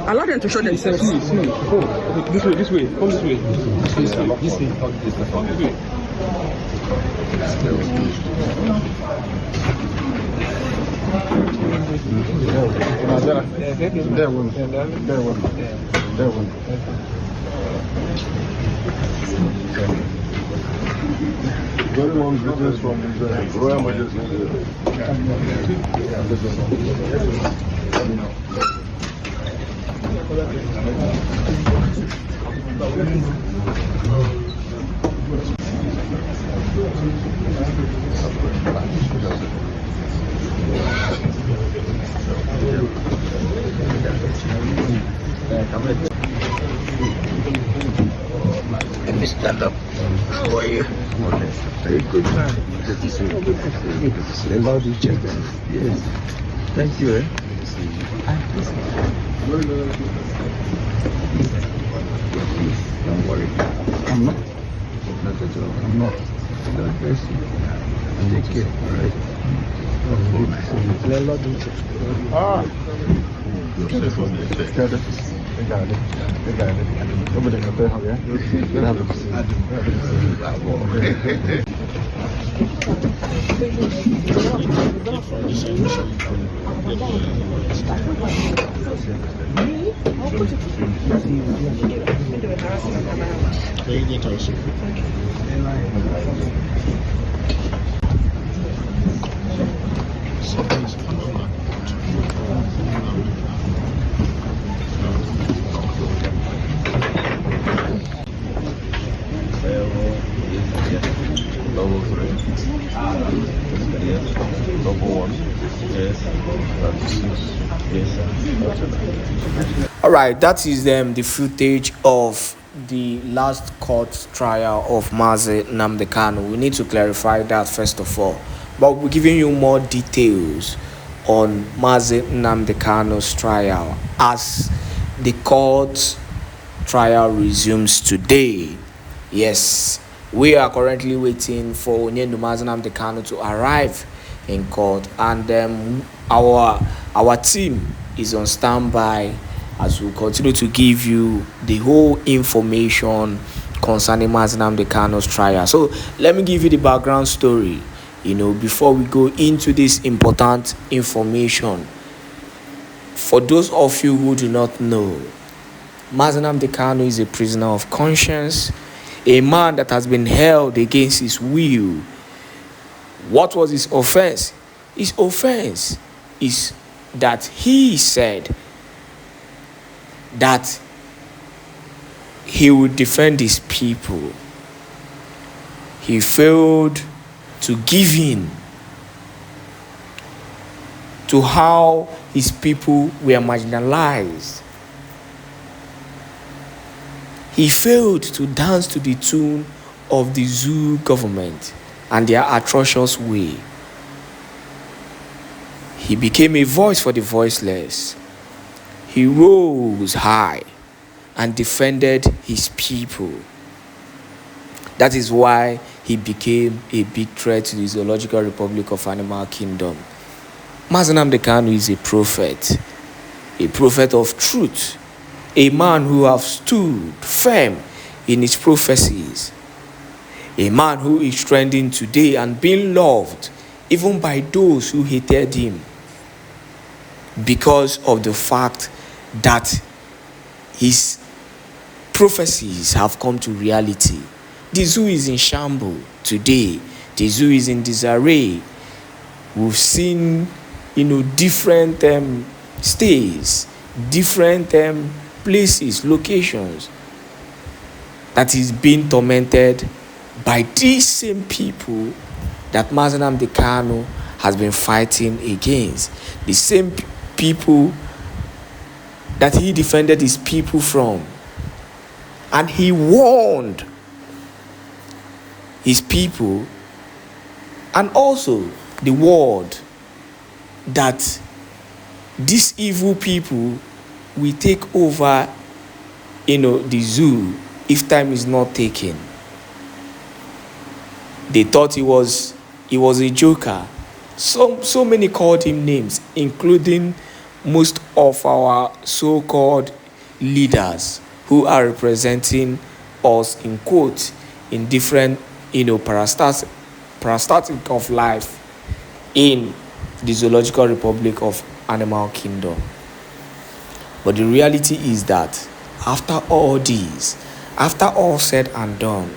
Allow them to show themselves. Oh, this way. Come this way. This way. Very long greetings from the Royal Majesty. Let me stand up. How are you? Very good. Good to see you. Good to see you. Love each other. Yes. Thank you. Don't worry. I'm not. Not at all. I'm not. God bless you. Take care. All right. Ah! All right, that is the footage of the last court trial of Mazi Nnamdi Kanu. We need to clarify that first of all, but we're giving you more details on Mazi Nnamdi Kanu's trial as the court trial resumes today. Yes, we are currently waiting for Mazi Nnamdi Kanu to arrive in court, and our team is on standby as we continue to give you the whole information concerning Mazi Nnamdi Kanu's trial. So let me give you the background story, before we go into this important information. For those of you who do not know, Mazi Nnamdi Kanu is a prisoner of conscience, a man that has been held against his will. What was his offense? His offense is that he said that he would defend his people. He failed to give in to how his people were marginalized. He failed to dance to the tune of the zoo government and their atrocious way. He became a voice for the voiceless. He rose high and defended his people. That is why he became a big threat to the Zoological Republic of Animal Kingdom. Mazi Nnamdi Kanu is a prophet of truth, a man who has stood firm in his prophecies, a man who is trending today and being loved even by those who hated him because of the fact that his prophecies have come to reality. The zoo is in shambles today. The zoo is in disarray. We've seen, different stays, different places, locations that is being tormented by these same people that Mazi Nnamdi Kanu has been fighting against. The same people that he defended his people from. And he warned his people, and also the world that these evil people will take over, the zoo if time is not taken. They thought he was a joker. So many called him names, including most of our so-called leaders who are representing us in quotes in different parastatic of life in the Zoological Republic of Animal Kingdom. But the reality is that after all this, after all said and done,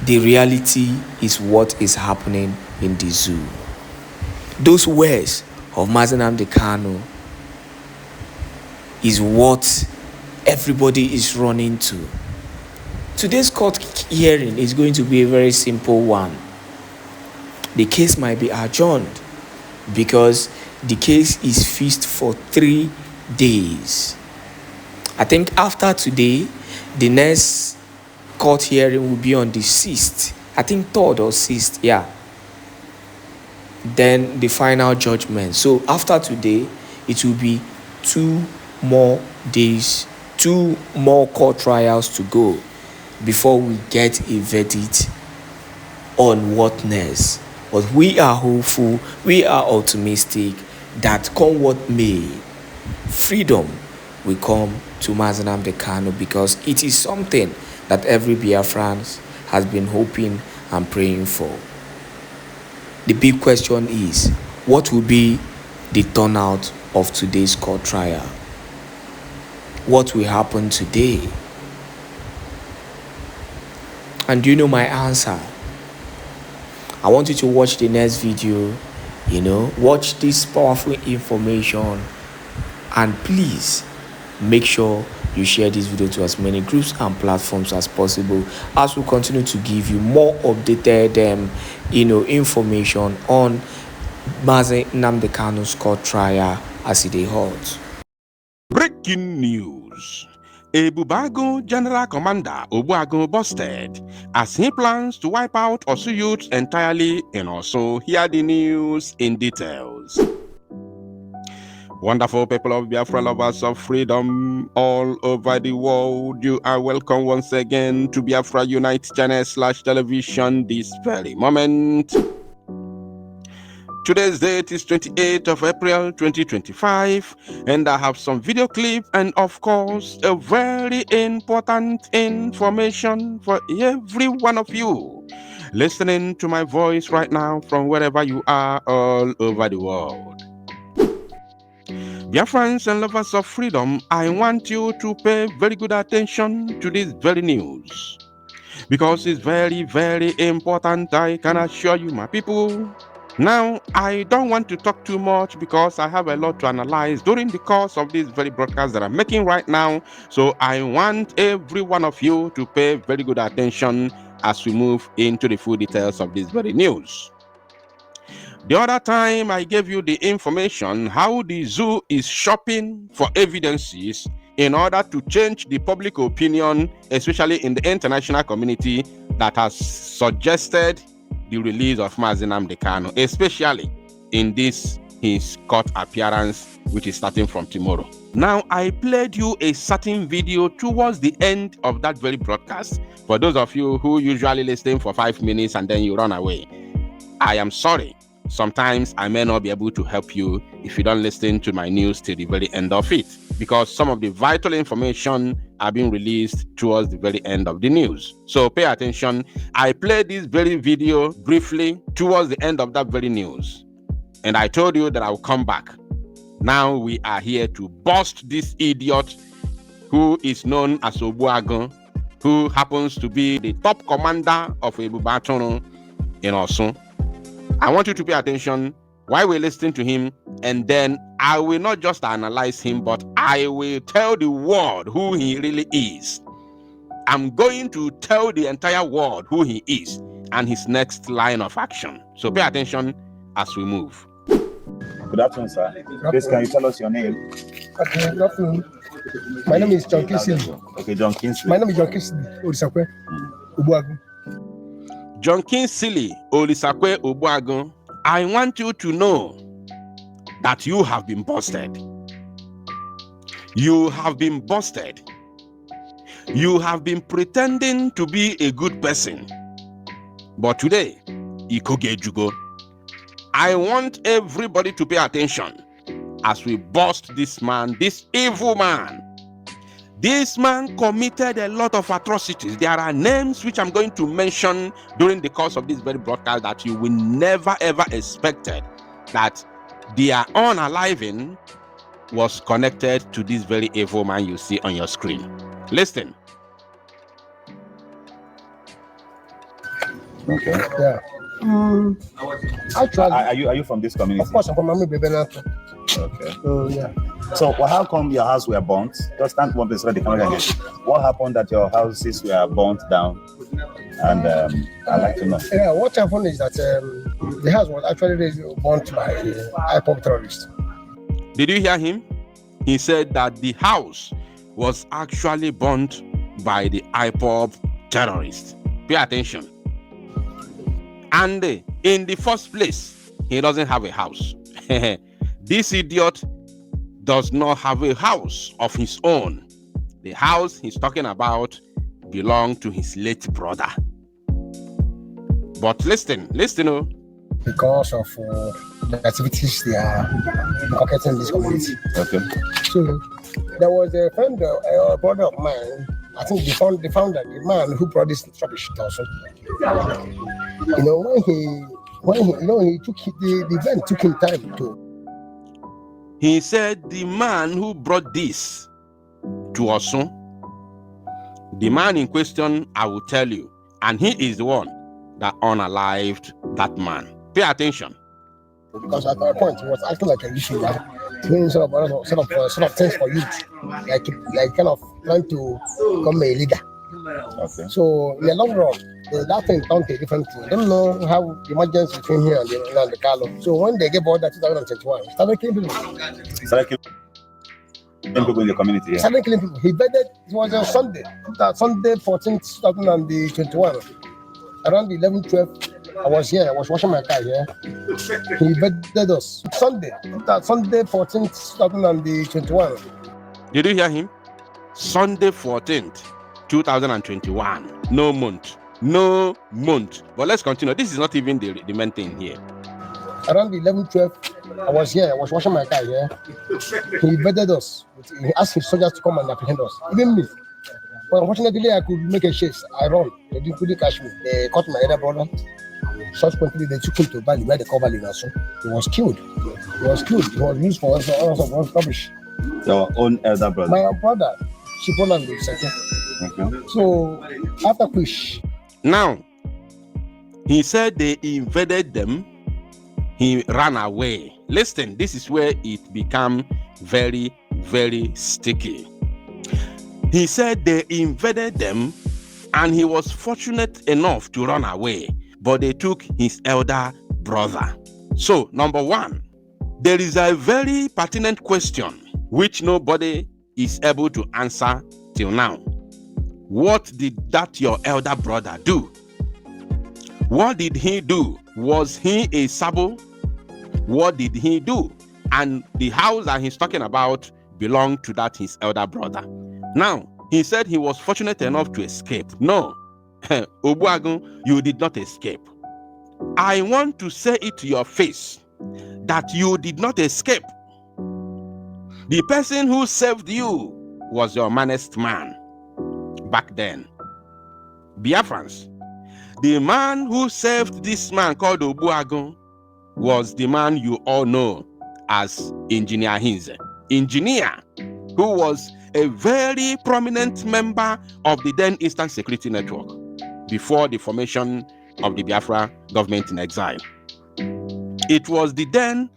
the reality is what is happening in the zoo. Those words of Nnamdi Kanu is what everybody is running to. Today's court hearing is going to be a very simple one. The case might be adjourned because the case is fixed for 3 days. I think after today, the next court hearing will be on the 6th. I think 3rd or 6th, yeah. Then the final judgment. So after today, it will be 2 more days, 2 more court trials to go before we get a verdict on what next. But we are hopeful, we are optimistic that come what may, freedom will come to Nnamdi Kanu, because it is something that every Biafran has been hoping and praying for. The big question is, what will be the turnout of today's court trial? What will happen today? And do you know my answer? I want you to watch the next video, watch this powerful information, and please make sure you share this video to as many groups and platforms as possible, as we continue to give you more updated information on Nnamdi Kanu's court trial as it is hot. Breaking news. Ebubago General Commander Obuago busted as he plans to wipe out Osu youths entirely, and also hear the news in details. Wonderful people of Biafra, lovers of freedom all over the world, you are welcome once again to Biafra Unite channel /television this very moment. Today's date is 28th of April 2025, and I have some video clip and of course a very important information for every one of you listening to my voice right now from wherever you are all over the world. Dear friends and lovers of freedom, I want you to pay very good attention to this very news, because it's very, very important, I can assure you, my people. Now, I don't want to talk too much because I have a lot to analyze during the course of this very broadcast that I'm making right now. So I want every one of you to pay very good attention as we move into the full details of this very news. The other time I gave you the information how the zoo is shopping for evidences in order to change the public opinion, especially in the international community that has suggested the release of Nnamdi Kanu, especially in this his court appearance, which is starting from tomorrow. Now, I played you a certain video towards the end of that very broadcast. For those of you who usually listen for 5 minutes and then you run away, I am sorry. Sometimes I may not be able to help you if you don't listen to my news till the very end of it, because some of the vital information are being released towards the very end of the news. So pay attention. I played this very video briefly towards the end of that very news, and I told you that I will come back. Now we are here to bust this idiot who is known as Obuago, who happens to be the top commander of Ebubaton in Osun. I want you to pay attention while we're listening to him, and then I will not just analyze him, but I will tell the world who he really is. I'm going to tell the entire world who he is and his next line of action. So pay attention as we move. Good afternoon, sir. Please, can you tell us your name? Okay, good afternoon. My name is John Kinsley. Okay, John Kinsley. My name is John Kinsley Odisakwe. Ubuagu. John Kingsley Olisakwe Obuagun, I want you to know that you have been busted. You have been busted. You have been pretending to be a good person. But today, Ikoge Jugo, I want everybody to pay attention as we bust this man, this evil man. This man committed a lot of atrocities. There are names which I'm going to mention during the course of this very broadcast that you will never ever expected that their unaliving was connected to this very evil man you see on your screen. Listen. Okay. Yeah. Actually, Are you from this community? of course, I'm from Mami Bebenato. Okay. Yeah. So, how come your house were burnt? Just stand one place so the camera can get you. What happened that your houses were burnt down? And I'd like to know. Yeah, what happened is that the house was actually burnt by IPOB terrorists. Did you hear him? He said that the house was actually burnt by the IPOB terrorists. Pay attention. And in the first place, he doesn't have a house. This idiot does not have a house of his own. The house he's talking about belonged to his late brother. But listen. Because of the activities they are marketing in this community. Okay. So there was a friend, a brother of mine. I think they found that the man who brought this rubbish also. When he took the event took him time to. He said the man who brought this to Osun, the man in question, I will tell you, and he is the one that unalived that man. Pay attention. Because at that point, he was acting like a issue, like doing sort of things for youth, like kind of trying to become a leader. Okay. So in the long run, that thing turned to a different thing. I don't know how the emergency between here and the Carlo. So when they gave order 2021, started killing people. Started killing people in the community. Yeah. Started killing people. He bedded. It was on Sunday 14th, 2021, around 11:12. I was here. I was washing my car here. He bedded us. Sunday 14th, 2021. Did you hear him? Sunday 14th, 2021. No month. But let's continue. This is not even the main thing here. Around 11:12, I was here. I was washing my car here. He bedded us. He asked his soldiers to come and apprehend us. Even me. But unfortunately, I could make a chase. I run. They didn't really catch me. They caught my other brother. Subsequently, they took him to Bali, where they call Bali now. So he was killed. He was used for all sorts of rubbish. Your own elder brother? My brother, Shipoland, okay. So after push. Now, he said they invaded them. He ran away. Listen, this is where it became very, very sticky. He said they invaded them and he was fortunate enough to run away, but they took his elder brother. So, number one, there is a very pertinent question which nobody is able to answer till now. What did that your elder brother do? What did he do? Was he a sabo? What did he do? And the house that he's talking about belonged to that his elder brother. Now, he said he was fortunate enough to escape. No, Obuagun, you did not escape. I want to say it to your face that you did not escape. The person who saved you was your manest man back then. Biafrans, the man who saved this man called Obuagun was the man you all know as Engineer Hinze. Engineer, who was a very prominent member of the then Eastern Security Network before the formation of the Biafra government in exile. It was the then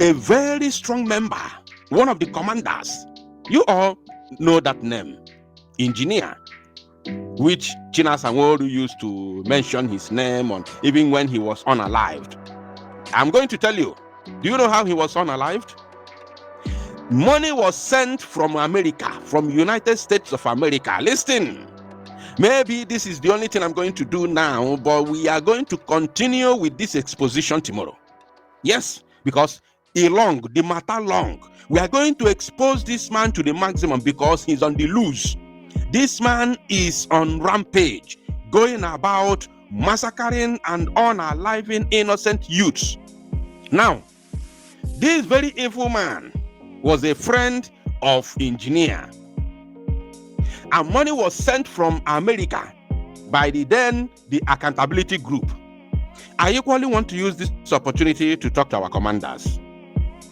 a very strong member, one of the commanders. You all know that name, Engineer, which China Sanwo-Olu used to mention his name on even when he was unalived. I'm going to tell you, do you know how he was unalived? Money was sent from America, from United States of America. Listen, Maybe this is the only thing I'm going to do now, but we are going to continue with this exposition tomorrow. Yes, because the matter long. We are going to expose this man to the maximum because he's on the loose. This man is on rampage, going about massacring and unaliving innocent youths. Now, this very evil man was a friend of engineer, and money was sent from America by the accountability group. I equally want to use this opportunity to talk to our commanders.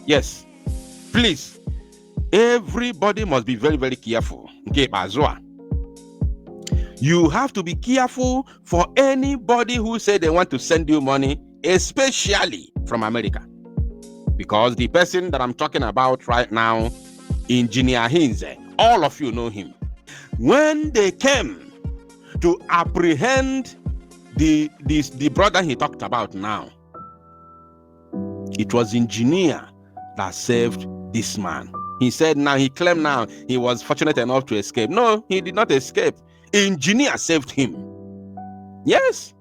Yes, please, everybody must be very, very careful. Okay, Bazua. You have to be careful for anybody who say they want to send you money, especially from America. Because the person that I'm talking about right now, Engineer Hinze, all of you know him. When they came to apprehend the brother he talked about now, it was engineer that saved this man. He claimed now he was fortunate enough to escape. No, he did not escape. Engineer saved him. Yes,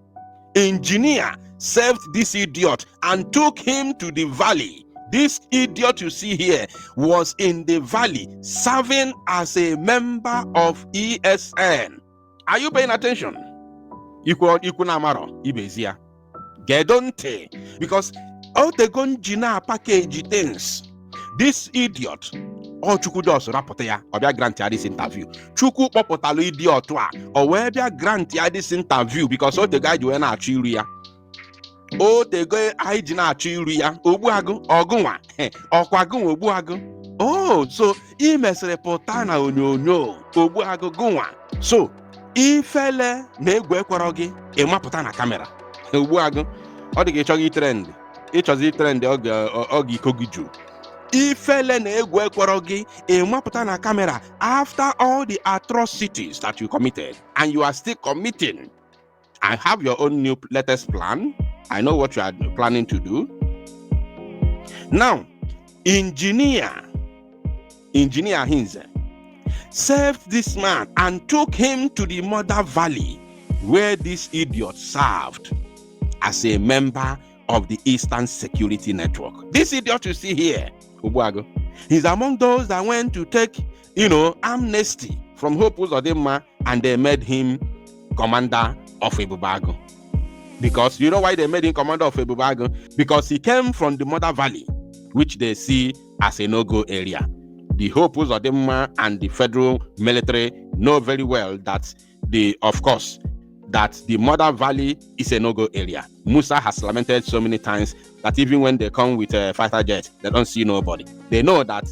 engineer saved this idiot and took him to the valley. This idiot you see here was in the valley serving as a member of ESN. Are you paying attention? Because all the gunjina package things, this idiot, Chukwu just rapporte ya, obia grant ya this interview. Chukwu popotalo idiot wa, or bia grant ya this interview because all the guy you na achiru ya. Oh, the guy I did not achiru ya. Obuagu, ogunwa, okwagun obuagu. Oh, so he mes reportana onyo, obuagu gunwa. So, ifele na-egwe kwaro gị ịmapụta na kamera obuagu ọ dị ka ịchọghị trend ịchọzi trend ogi kogiju ifele na-egwe kwaro gị ịmapụta na kamera after all the atrocities that you committed and you are still committing. I have your own new latest plan. I know what you are planning to do. Now, engineer Hinze saved this man and took him to the Mother Valley where this idiot served as a member of the Eastern Security Network. This idiot you see here, Obuago, he's among those that went to take, amnesty from Hope Uzodimma, and they made him commander of Ebubago. Because you know why they made him commander of Ebubago? Because he came from the Mother Valley, which they see as a no-go area. The Hope Uzodimma and the federal military know very well that the Mother Valley is a no-go area. Musa has lamented so many times that even when they come with a fighter jet, they don't see nobody. They know that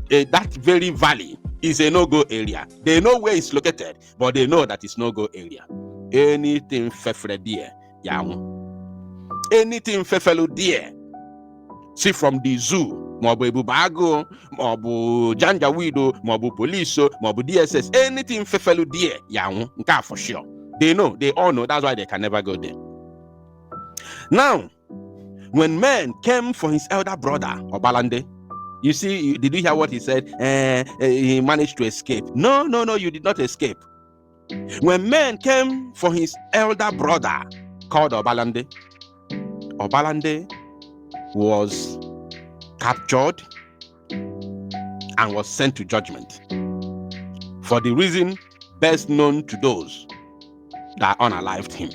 that very valley is a no-go area. They know where it's located, but they know that it's no-go area. Anything fefre dear, anything fefelu dear. See, from the zoo, mobu Ebubago, mobu Janjaweed, mobu police, mobu DSS, anything fefelu dear, nka for sure. They know, they all know, that's why they can never go there. Now, when men came for his elder brother, Obalande, you see, did you hear what he said? He managed to escape. No, you did not escape. When men came for his elder brother, called Obalande was captured and was sent to judgment for the reason best known to those that unalived him.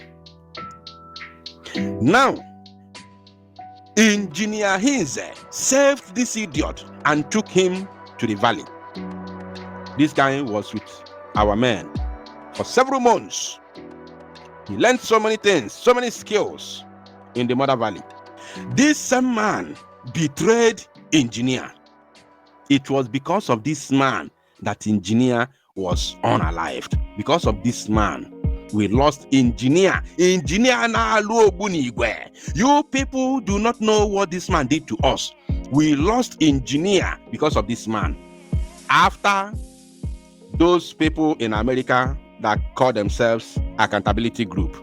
Now, Engineer Hinze saved this idiot and took him to the valley. This guy was with our men for several months. He learned so many things, so many skills in the Mother Valley. This same man betrayed Engineer. It was because of this man that Engineer was unalived. Because of this man, we lost Engineer. Engineer na Bunigwe. You people do not know what this man did to us. We lost Engineer because of this man. After those people in America that call themselves Accountability Group,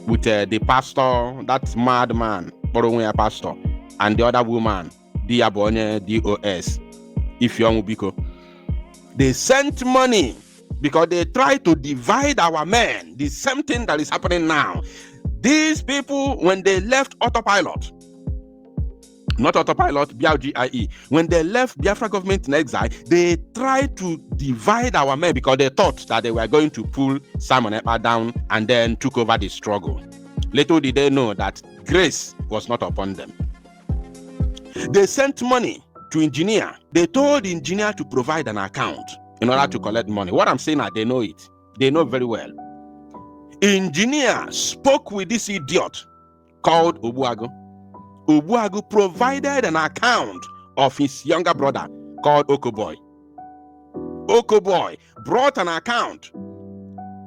with the pastor, that madman, Borongwe pastor, and the other woman, Diabonye DOS, Ifyong Ubiko, they sent money because they try to divide our men. The same thing that is happening now. These people, when they left autopilot, not autopilot, BRGIE, when they left Biafra government in exile, they tried to divide our men because they thought that they were going to pull Simon Ekpa down and then took over the struggle. Little did they know that grace was not upon them. They sent money to engineer. They told the engineer to provide an account in order to collect money. What I'm saying is they know it. They know very well. Engineer spoke with this idiot called Obuagu. Obuagu provided an account of his younger brother called Okoboy. Okoboy brought an account.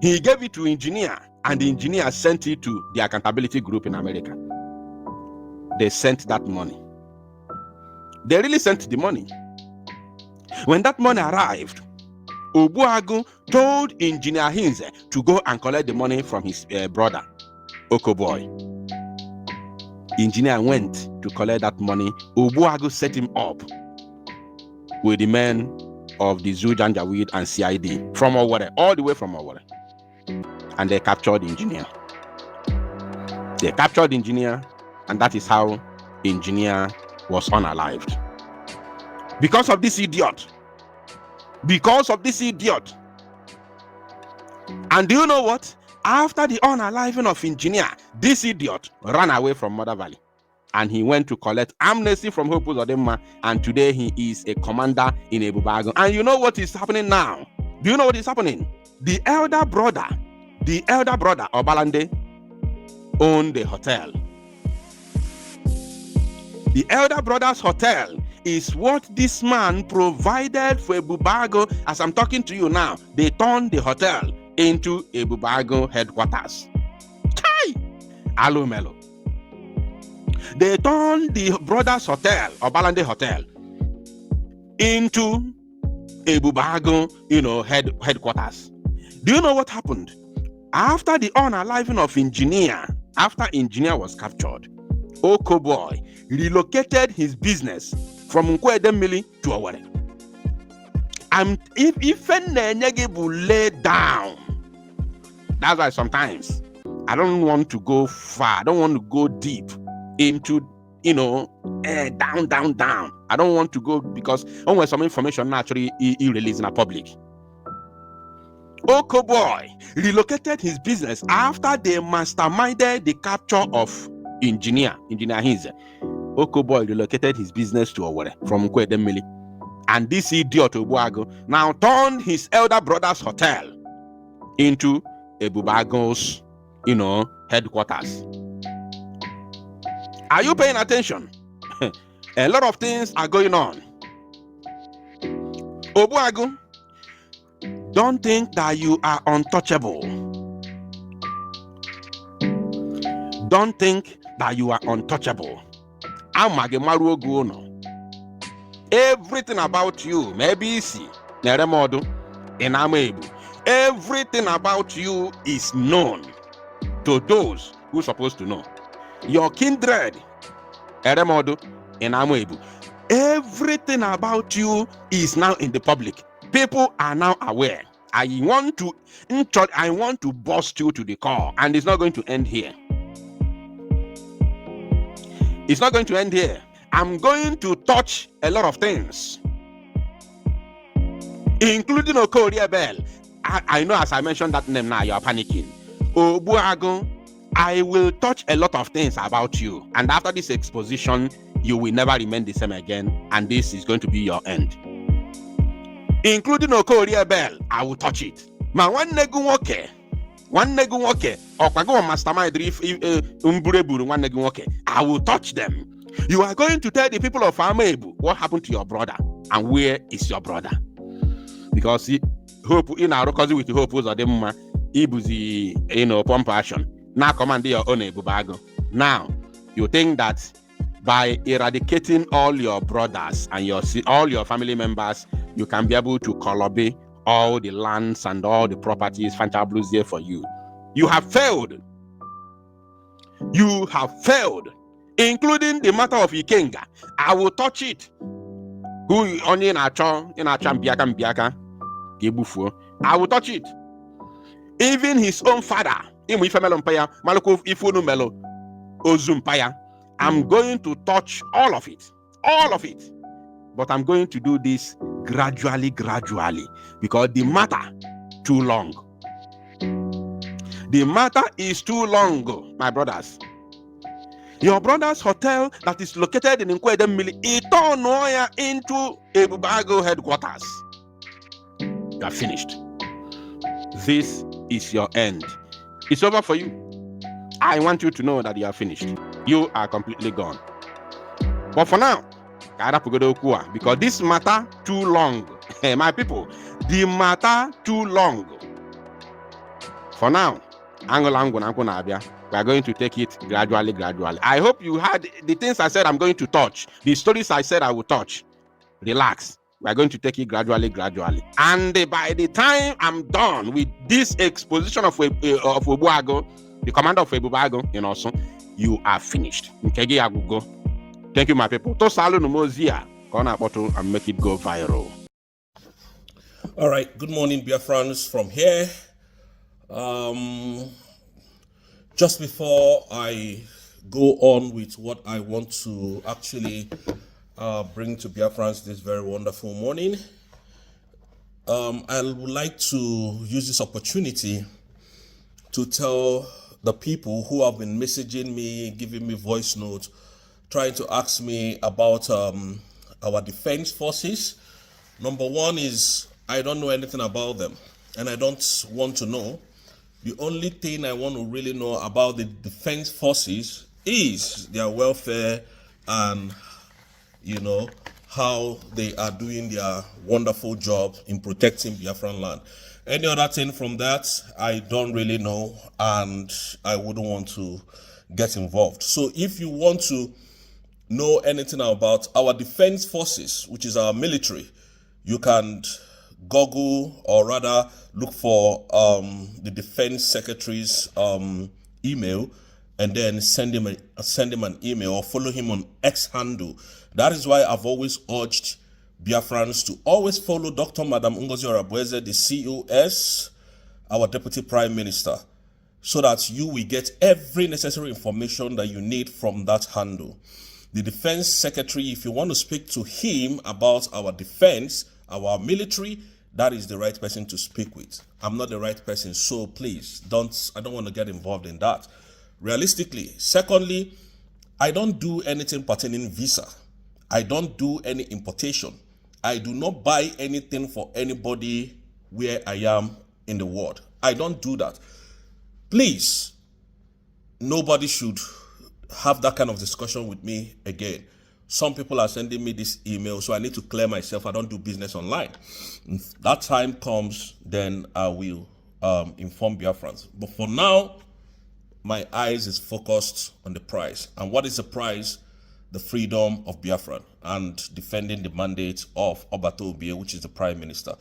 He gave it to engineer, and the engineer sent it to the accountability group in America. They sent that money. They really sent the money. When that money arrived, Obuagu told Engineer Hinze to go and collect the money from his brother, Okoboy. Engineer went to collect that money. Obuagu set him up with the men of the Zoo Janjaweed and CID from Owerri, all the way from Owerri. And they captured the engineer. They captured the engineer, and that is how the engineer was unalived. Because of this idiot. Because of this idiot. And do you know what? After the unaliving of engineer, this idiot ran away from Mother Valley. And he went to collect amnesty from Hope Uzodimma, and today he is a commander in Ebubago. And you know what is happening now? Do you know what is happening? The elder brother Obalande owned the hotel. The elder brother's hotel is what this man provided for Ebubago. As I'm talking to you now, they turned the hotel into Ebubago headquarters. Kai! Alumelo. They turned the brother's hotel, Obalande Hotel, into Ebubago, headquarters. Do you know what happened? After the unaliving of engineer, after engineer was captured, Okoboy relocated his business from Nkwedemili to Owerri. And if Nenyege will lay down, that's why sometimes I don't want to go far. I don't want to go deep into, down. I don't want to go because when some information naturally he released in the public. Okoboy relocated his business after they masterminded the capture of engineer Hinze. Okoboy relocated his business to Owerri from Nkwedemili. And this idiot Obuagu now turned his elder brother's hotel into Ebubago's, headquarters. Are you paying attention? A lot of things are going on. Obuagu, don't think that you are untouchable. Don't think that you are untouchable. Everything about you, maybe see, everything about you is known to those who are supposed to know. Your kindred, everything about you is now in the public. People are now aware. I want to bust you to the core, and it's not going to end here. It's not going to end here. I'm going to touch a lot of things, including Okorie Bell. I know, as I mentioned that name now, you are panicking. Obuagu, I will touch a lot of things about you, and after this exposition, you will never remain the same again, and this is going to be your end. Including Okorie Bell, I will touch it. Ma one negu woke, okwago mastermind umbureburu one negu woke, I will touch them. You are going to tell the people of Amebu what happened to your brother and where is your brother. Because hope in our cousin with hope was them ibuzi compassion. Now command your own Ebubago. Now you think that by eradicating all your brothers and all your family members, you can be able to colobe all the lands and all the properties Fanta Blues there for you. You have failed. You have failed. Including the matter of Ikenga. I will touch it. Who only in a chambiaka Gebufu. I will touch it. Even his own father, I'm going to touch all of it. All of it. But I'm going to do this gradually, because the matter too long. The matter is too long, my brothers. Your brother's hotel that is located in Nkwedemili, it turned into Ebubago headquarters. You are finished. This is your end. It's over for you. I want you to know that you are finished. You are completely gone. But for now, because this matter too long. My people, the matter too long. For now, we are going to take it gradually. I hope you heard the things I said I'm going to touch, the stories I said I will touch. Relax. We are going to take it gradually. And by the time I'm done with this exposition of Ebuago, the commander of Ebubago, you are finished. I will go. Thank you, my people. To salu numozia, kona bottle and make it go viral. All right. Good morning, Biafrans from here. Just before I go on with what I want to actually bring to Biafrans this very wonderful morning, I would like to use this opportunity to tell the people who have been messaging me, giving me voice notes, trying to ask me about our defense forces. Number one is I don't know anything about them, and I don't want to know. The only thing I want to really know about the defense forces is their welfare and, how they are doing their wonderful job in protecting Biafran land. Any other thing from that, I don't really know, and I wouldn't want to get involved. So if you want to know anything about our defense forces, which is our military, you can Google, or rather look for the defense secretary's email, and then send him an email, or follow him on X handle. That is why I've always urged Biafrans to always follow Dr. Madam Ngozi Orabueze, the COS, our Deputy Prime Minister, so that you will get every necessary information that you need from that handle. The defense secretary, if you want to speak to him about our defense, our military, that is the right person to speak with. I'm not the right person, so please I don't want to get involved in that. Realistically, secondly, I don't do anything pertaining visa. I don't do any importation. I do not buy anything for anybody where I am in the world. I don't do that. Please, nobody should have that kind of discussion with me again. Some people are sending me this email, so I need to clear myself. I don't do business online. If that time comes, then I will inform Biafrans. But for now, my eyes is focused on the prize. And what is the prize? The freedom of Biafran and defending the mandate of Obato Obie, which is the Prime Minister.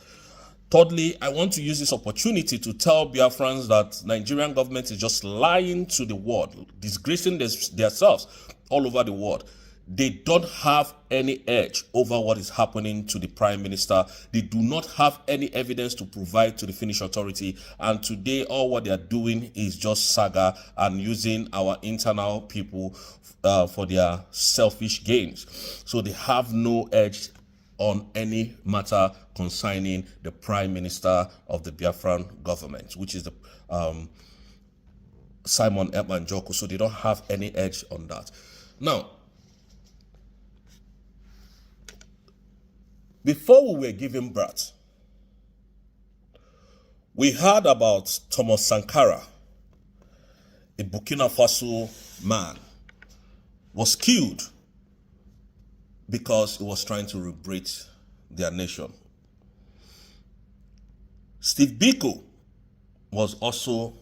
Thirdly, I want to use this opportunity to tell Biafrans that Nigerian government is just lying to the world, disgracing themselves all over the world. They don't have any edge over what is happening to the Prime Minister. They do not have any evidence to provide to the Finnish authority. And today, all what they are doing is just saga and using our internal people for their selfish gains. So they have no edge on any matter concerning the Prime Minister of the Biafran government, which is the Simon Ekpa Njoku. So they don't have any edge on that. Now, before we were given birth, we heard about Thomas Sankara, a Burkina Faso man, was killed because he was trying to liberate their nation. Steve Biko was also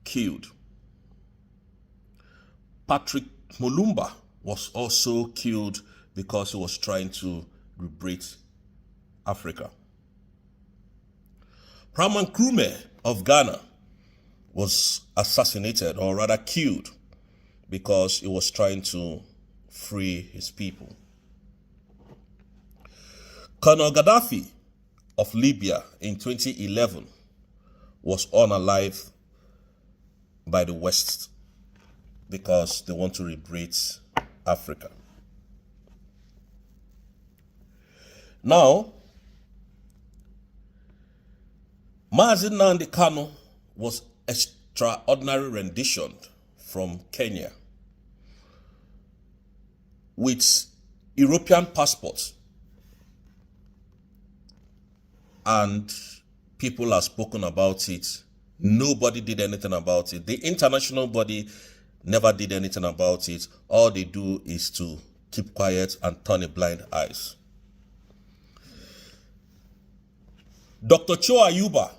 killed. Patrick Mulumba was also killed because he was trying to liberate Africa. Praman Nkrumah of Ghana was assassinated, or rather killed, because he was trying to free his people. Colonel Gaddafi of Libya in 2011 was unalived by the West because they want to liberate Africa. Now, Nnamdi Kanu was extraordinary rendition from Kenya with European passports, and people have spoken about it. Nobody did anything about it. The international body never did anything about it. All they do is to keep quiet and turn a blind eye. Dr. Cho Ayuba,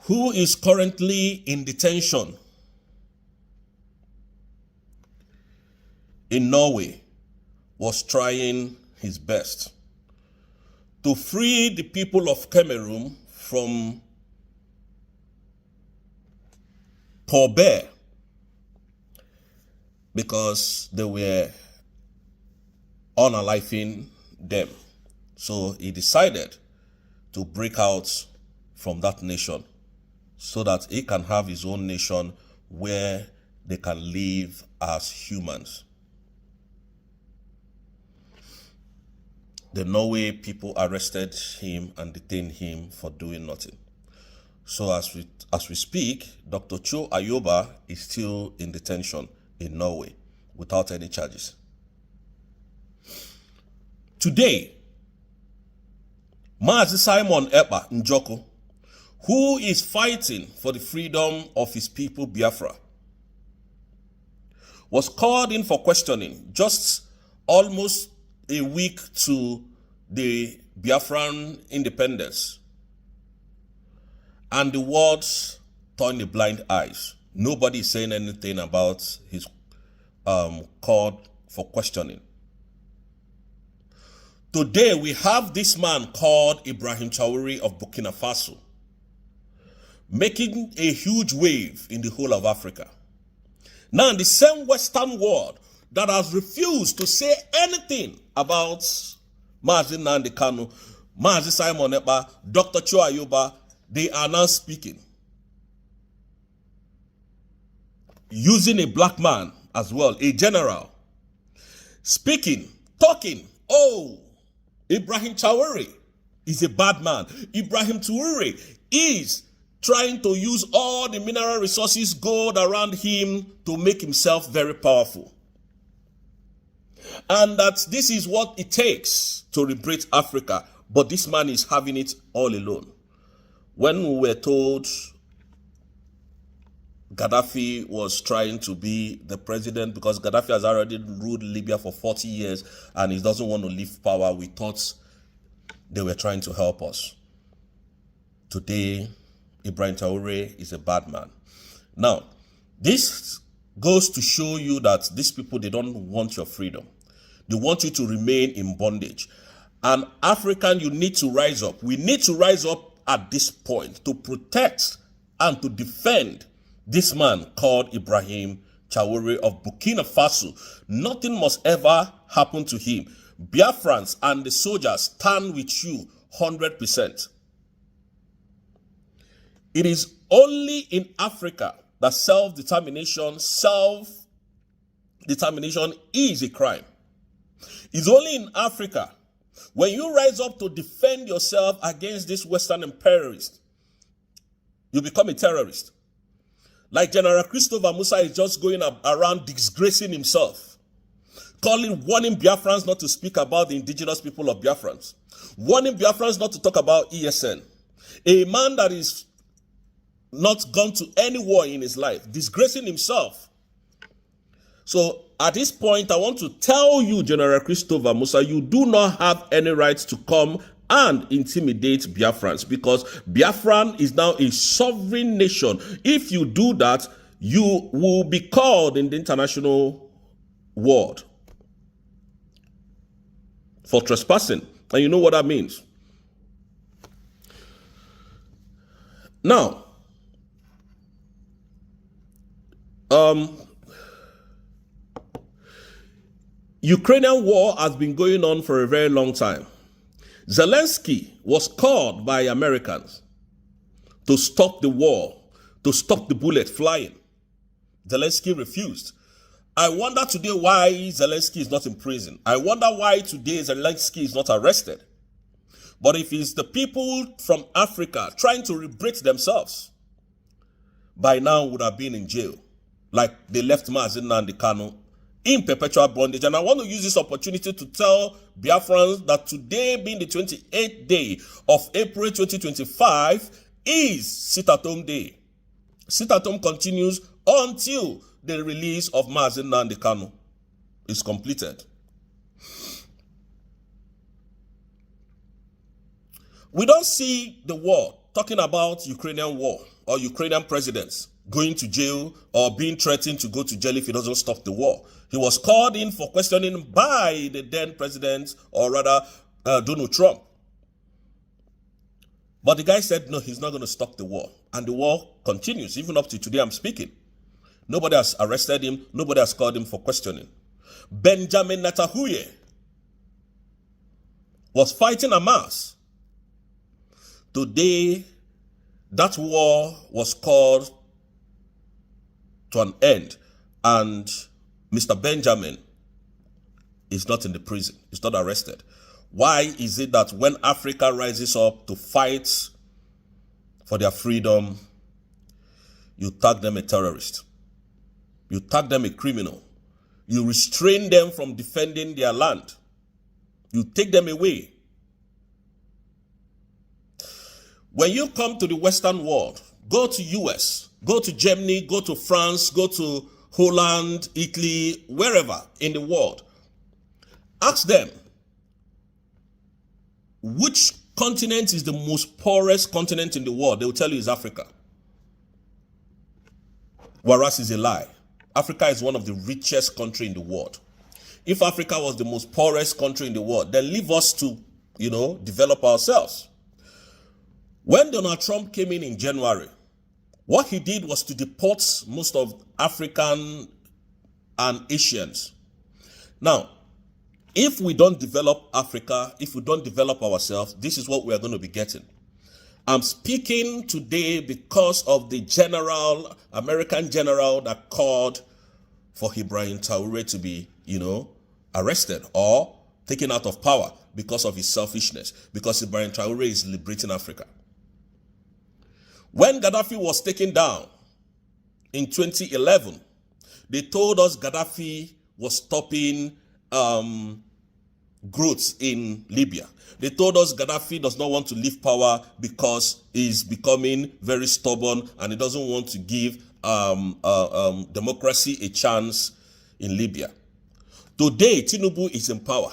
who is currently in detention in Norway, was trying his best to free the people of Cameroon from Paul Bear because they were unaliving them. So he decided to break out from that nation so that he can have his own nation where they can live as humans. The Norway people arrested him and detained him for doing nothing. So as we speak, Dr. Cho Ayuba is still in detention in Norway without any charges. Today, Mazi Simon Ekpa Njoko, who is fighting for the freedom of his people Biafra, was called in for questioning just almost a week to the Biafran independence. And the words turn the blind eyes. Nobody is saying anything about his call for questioning. Today we have this man called Ibrahim Traoré of Burkina Faso making a huge wave in the whole of Africa. Now, the same Western world that has refused to say anything about Mazi Nnamdi Kanu, Mazi Simon Ekpa, Dr. Cho Ayuba, they are now speaking. Using a black man as well, a general. Speaking, talking. Oh, Ibrahim Traoré is a bad man. Ibrahim Traoré is trying to use all the mineral resources, gold around him to make himself very powerful. And that this is what it takes to liberate Africa. But this man is having it all alone. When we were told Gaddafi was trying to be the president because Gaddafi has already ruled Libya for 40 years and he doesn't want to leave power, we thought they were trying to help us. Today, Ibrahim Traoré is a bad man. Now, this goes to show you that these people, they don't want your freedom. They want you to remain in bondage. And African, you need to rise up. We need to rise up at this point to protect and to defend this man called Ibrahim Traoré of Burkina Faso. Nothing must ever happen to him. Biafrans and the soldiers stand with you 100%. It is only in Africa that self-determination is a crime. It's only in Africa when you rise up to defend yourself against this Western imperialist, you become a terrorist. Like General Christopher Musa is just going around disgracing himself, warning Biafrans not to speak about the indigenous people of Biafrans, warning Biafrans not to talk about ESN. A man that is not gone to any war in his life, disgracing himself. So at this point, I want to tell you, General Christopher Musa, you do not have any right to come and intimidate Biafrans because Biafran is now a sovereign nation. If you do that, you will be called in the international world for trespassing. And you know what that means. Now, Ukrainian war has been going on for a very long time. Zelensky was called by Americans to stop the war, to stop the bullet flying. Zelensky refused. I wonder today why Zelensky is not in prison. I wonder why today Zelensky is not arrested. But if it's the people from Africa trying to liberate themselves, by now would have been in jail. Like they left Nnamdi Kanu in perpetual bondage. And I want to use this opportunity to tell Biafrans that today, being the 28th day of April 2025, is sit-at-home day. Sit-at-home continues until the release of Nnamdi Kanu is completed. We don't see the war talking about Ukrainian war or Ukrainian presidents going to jail or being threatened to go to jail if he doesn't stop the war. He was called in for questioning by the then president, or rather Donald Trump. But the guy said, no, he's not going to stop the war. And the war continues, even up to today I'm speaking. Nobody has arrested him. Nobody has called him for questioning. Benjamin Netanyahu was fighting Hamas. Today, that war was called to an end, and Mr. Benjamin is not in the prison. He's not arrested. Why is it that when Africa rises up to fight for their freedom, you tag them a terrorist? You tag them a criminal. You restrain them from defending their land. You take them away. When you come to the Western world, go to US, go to Germany, go to France, go to Holland, Italy, wherever in the world. Ask them, which continent is the most poorest continent in the world? They will tell you it's Africa. Whereas it's a lie. Africa is one of the richest countries in the world. If Africa was the most poorest country in the world, then leave us to, develop ourselves. When Donald Trump came in January, what he did was to deport most of African and Asians. Now, if we don't develop Africa, if we don't develop ourselves, this is what we are going to be getting. I'm speaking today because of the American general that called for Ibrahim Traoré to be, arrested or taken out of power because of his selfishness, because Ibrahim Traoré is liberating Africa. When Gaddafi was taken down in 2011, they told us Gaddafi was stopping growth in Libya. They told us Gaddafi does not want to leave power because he's becoming very stubborn and he doesn't want to give democracy a chance in Libya. Today, Tinubu is in power,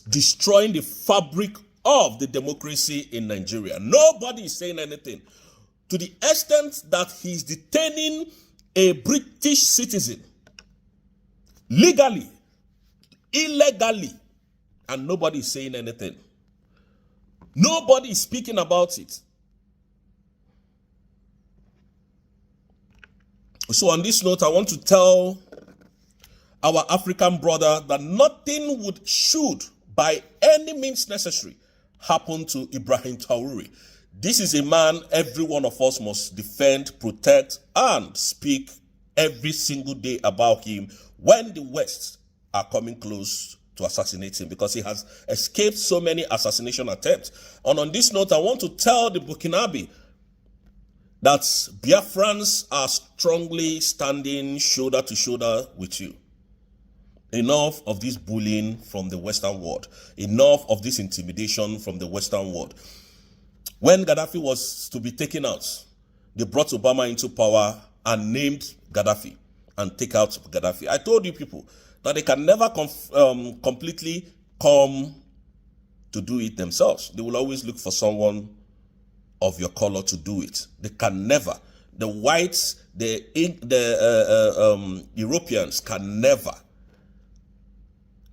destroying the fabric of the democracy in Nigeria. Nobody is saying anything. To the extent that he's detaining a British citizen legally, illegally, and nobody is saying anything. Nobody is speaking about it. So on this note, I want to tell our African brother that nothing should, by any means necessary, happen to Ibrahim Traoré. This is a man every one of us must defend, protect, and speak every single day about him when the West are coming close to assassinate him, because he has escaped so many assassination attempts. And on this note, I want to tell the Burkinabe that Biafrans are strongly standing shoulder to shoulder with you. Enough of this bullying from the Western world. Enough of this intimidation from the Western world. When Gaddafi was to be taken out, they brought Obama into power and named Gaddafi and take out Gaddafi. I told you people that they can never completely come to do it themselves. They will always look for someone of your color to do it. They can never. The whites, the Europeans can never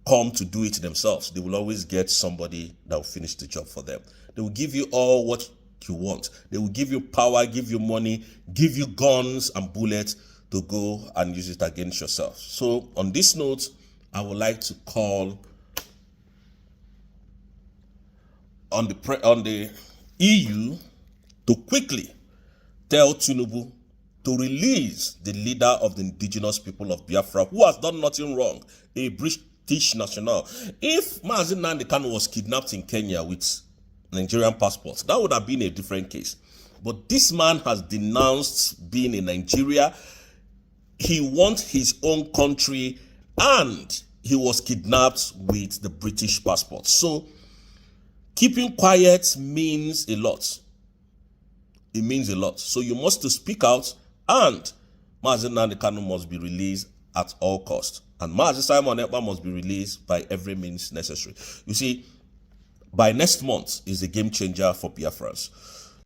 come to do it themselves. They will always get somebody that will finish the job for them. They will give you all what you want. They will give you power, give you money, give you guns and bullets to go and use it against yourself. So on this note, I would like to call on the EU to quickly tell Tinubu to release the leader of the indigenous people of Biafra, who has done nothing wrong, a British national. If Mazi Nnamdi Kanu was kidnapped in Kenya with Nigerian passports, that would have been a different case. But this man has denounced being in Nigeria. He wants his own country, and he was kidnapped with the British passport. So keeping quiet means a lot. It means a lot. So you must speak out, and Mazi Nnamdi Kanu must be released at all costs. And Mazi Simon Ekpa must be released by every means necessary. You see, by next month is a game changer for Biafrans.